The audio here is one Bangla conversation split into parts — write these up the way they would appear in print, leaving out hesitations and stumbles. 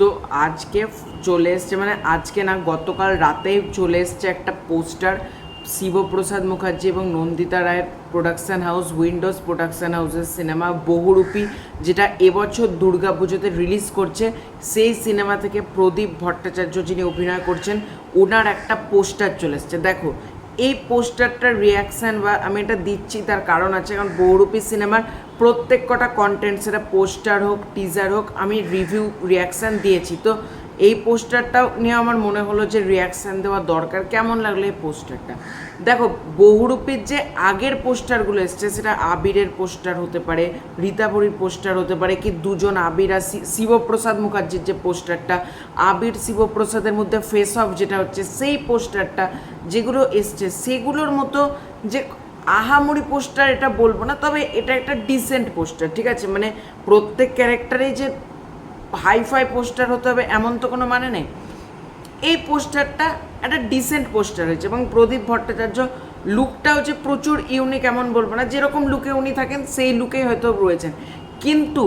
তো আজকে চলে এসছে, মানে আজকে না গতকাল রাতেই চলে এসছে একটা পোস্টার শিবপ্রসাদ মুখার্জি এবং নন্দিতা রায়ের প্রোডাকশান হাউস উইন্ডোজ প্রোডাকশান হাউসের সিনেমা বহুরূপী, যেটা এবছর দুর্গাপুজোতে রিলিজ করছে। সেই সিনেমা থেকে প্রদীপ ভট্টাচার্য যিনি অভিনয় করছেন, ওনার একটা পোস্টার চলে এসছে। দেখো এই পোস্টারটার রিয়াকশান বা আমি এটা দিচ্ছি তার কারণ আছে, কারণ বহুরূপী সিনেমার প্রত্যেক কটা কন্টেন্ট, সেটা পোস্টার হোক টিজার হোক, আমি রিভিউ রিয়াকশান দিয়েছি। তো এই পোস্টারটাও নিয়ে আমার মনে হলো যে রিয়াকশান দেওয়া দরকার। কেমন লাগলো এই পোস্টারটা? দেখো বহুরূপীর যে আগের পোস্টারগুলো এসছে, সেটা আবিরের পোস্টার হতে পারে, রীতাভরির পোস্টার হতে পারে, কি দুজন আবির আর শিবপ্রসাদ মুখার্জির যে পোস্টারটা, আবির শিবপ্রসাদের মধ্যে ফেস অফ যেটা হচ্ছে, সেই পোস্টারটা যেগুলো এসছে সেগুলোর মতো যে আহামরি পোস্টার এটা বলবো না, তবে এটা একটা ডিসেন্ট পোস্টার, ঠিক আছে? মানে প্রত্যেক ক্যারেক্টারেই যে হাইফাই পোস্টার হতে হবে এমন তো কোনো মানে নেই। এই পোস্টারটা একটা ডিসেন্ট পোস্টার হয়েছে এবং প্রদীপ ভট্টাচার্য লুকটাও যে প্রচুর ইউনিক এমন বলবো না, যেরকম লুকে উনি থাকেন সেই লুকেই হয়তো রয়েছেন, কিন্তু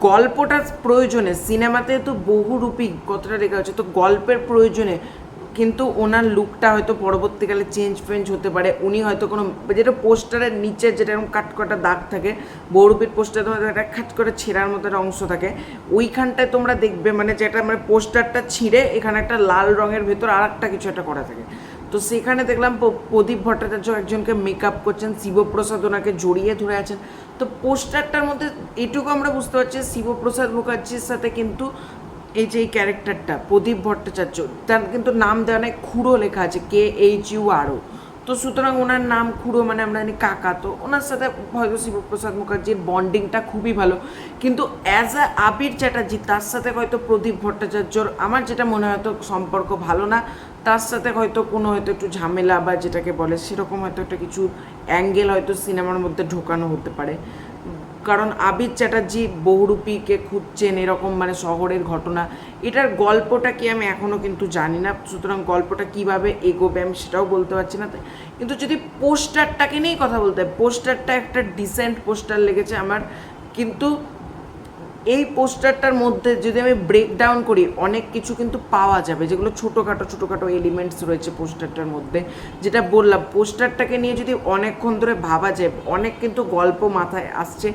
গল্পটার প্রয়োজনে, সিনেমাতে তো বহুরূপী কতটা লেখা হচ্ছে, তো গল্পের প্রয়োজনে কিন্তু ওনার লুকটা হয়তো পরবর্তীকালে চেঞ্জ হতে পারে। উনি হয়তো কোনো যেটা পোস্টারের নিচে যেটা এরকম কাটকটা দাগ থাকে, বহুরূপীর পোস্টারে তোমাদের একটা খাট করে ছেঁড়ার মতো একটা অংশ থাকে, ওইখানটায় তোমরা দেখবে মানে যেটা মানে পোস্টারটা ছিঁড়ে এখানে একটা লাল রঙের ভেতর আর একটা কিছু একটা করা থাকে। তো সেখানে দেখলাম প্রদীপ ভট্টাচার্য একজনকে মেকআপ করছেন, শিবপ্রসাদ ওনাকে জড়িয়ে ধরে আছেন। তো পোস্টারটার মধ্যে এটুকু আমরা বুঝতে পারছি শিবপ্রসাদ মুখার্জির সাথে কিন্তু এই যে এই ক্যারেক্টারটা প্রদীপ ভট্টাচার্য, তার কিন্তু নাম দেওয়া নেই, খুড়ো লেখা আছে KHURO। তো সুতরাং ওনার নাম খুড়ো, মানে আমরা জানি কাকা, তো ওনার সাথে হয়তো শিবপ্রসাদ মুখার্জির বন্ডিংটা খুবই ভালো। কিন্তু অ্যাজ আ আবির চ্যাটার্জি তার সাথে হয়তো প্রদীপ ভট্টাচার্যর আমার যেটা মনে হয়তো সম্পর্ক ভালো না, তার সাথে হয়তো কোনো হয়তো একটু ঝামেলা বা যেটাকে বলে সেরকম হয়তো একটা কিছু অ্যাঙ্গেল হয়তো সিনেমার মধ্যে ঢোকানো হতে পারে। কারণ আবির চ্যাটার্জি বহুরূপীকে খুঁজছেন এরকম মানে শহরের ঘটনা, এটার গল্পটা কি আমি এখনও কিন্তু জানি না, সুতরাং গল্পটা কীভাবে এগোবে আমি সেটাও বলতে পারছি না। কিন্তু যদি পোস্টারটাকে নিয়েই কথা বলতে হয়, পোস্টারটা একটা ডিসেন্ট পোস্টার লেগেছে আমার। কিন্তু এই পোস্টারটার মধ্যে যদি আমি ব্রেক ডাউন করি, অনেক কিছু কিন্তু পাওয়া যাবে, যেগুলো ছোটোখাটো এলিমেন্টস রয়েছে পোস্টারটার মধ্যে। যেটা বললাম, পোস্টারটাকে নিয়ে যদি অনেকক্ষণ ধরে ভাবা যায়, অনেক কিন্তু গল্প মাথায় আসছে,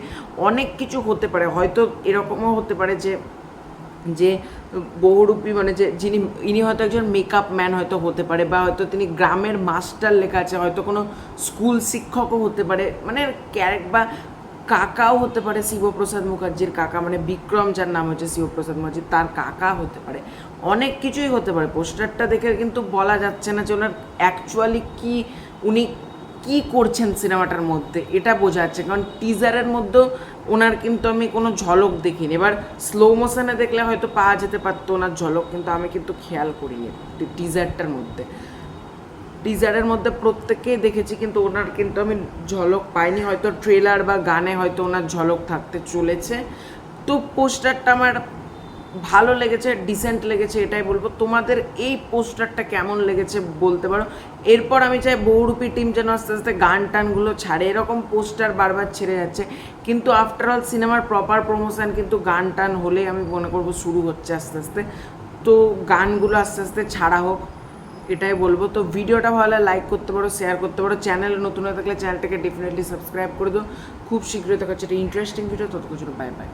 অনেক কিছু হতে পারে। হয়তো এরকমও হতে পারে যে যে বহুরূপী মানে যে যিনি, ইনি হয়তো একজন মেকআপ ম্যান হয়তো হতে পারে, বা হয়তো তিনি গ্রামের মাস্টার লেখা আছে, হয়তো কোনো স্কুল শিক্ষকও হতে পারে, মানে বা কাকাও হতে পারে শিবপ্রসাদ মুখার্জির কাকা, মানে বিক্রম যার নাম হচ্ছে শিবপ্রসাদ মুখার্জি, তার কাকা হতে পারে, অনেক কিছুই হতে পারে। পোস্টারটা দেখে কিন্তু বলা যাচ্ছে না যে ওনার অ্যাকচুয়ালি কি, উনি কী করছেন সিনেমাটার মধ্যে, এটা বোঝা যাচ্ছে। কারণ টিজারের মধ্যেও ওনার কিন্তু আমি কোনো ঝলক দেখিনি। এবার স্লো মোশনে দেখলে হয়তো পাওয়া যেতে পারতো ওনার ঝলক, কিন্তু আমি কিন্তু খেয়াল করিনি টিজারটার মধ্যে। টিজারের মধ্যে প্রত্যেককেই দেখেছি, কিন্তু ওনার কিন্তু আমি ঝলক পাইনি। হয়তো ট্রেলার বা গানে হয়তো ওনার ঝলক থাকতে চলেছে। তো পোস্টারটা আমার ভালো লেগেছে, ডিসেন্ট লেগেছে, এটাই বলবো। তোমাদের এই পোস্টারটা কেমন লেগেছে বলতে পারো। এরপর আমি চাই বহুরূপী টিম যেন আস্তে আস্তে গান টানগুলো ছাড়ে, এরকম পোস্টার বারবার ছেড়ে যাচ্ছে, কিন্তু আফটার অল সিনেমার প্রপার প্রমোশন কিন্তু গান টান হলে আমি মনে করবো শুরু হচ্ছে আস্তে আস্তে। তো গানগুলো আস্তে আস্তে ছাড়া হোক, এটাই বলবো। তো ভিডিওটা ভালো লাইক করতে পারো, শেয়ার করতে পারো, চ্যানেলে নতুন হয়ে থাকলে চ্যানেলটাকে ডেফিনেটলি সাবস্ক্রাইব করে দিও। খুব শীঘ্রই দেখা হচ্ছে একটা ইন্টারেস্টিং ভিডিও, ততক্ষণ বাই বাই।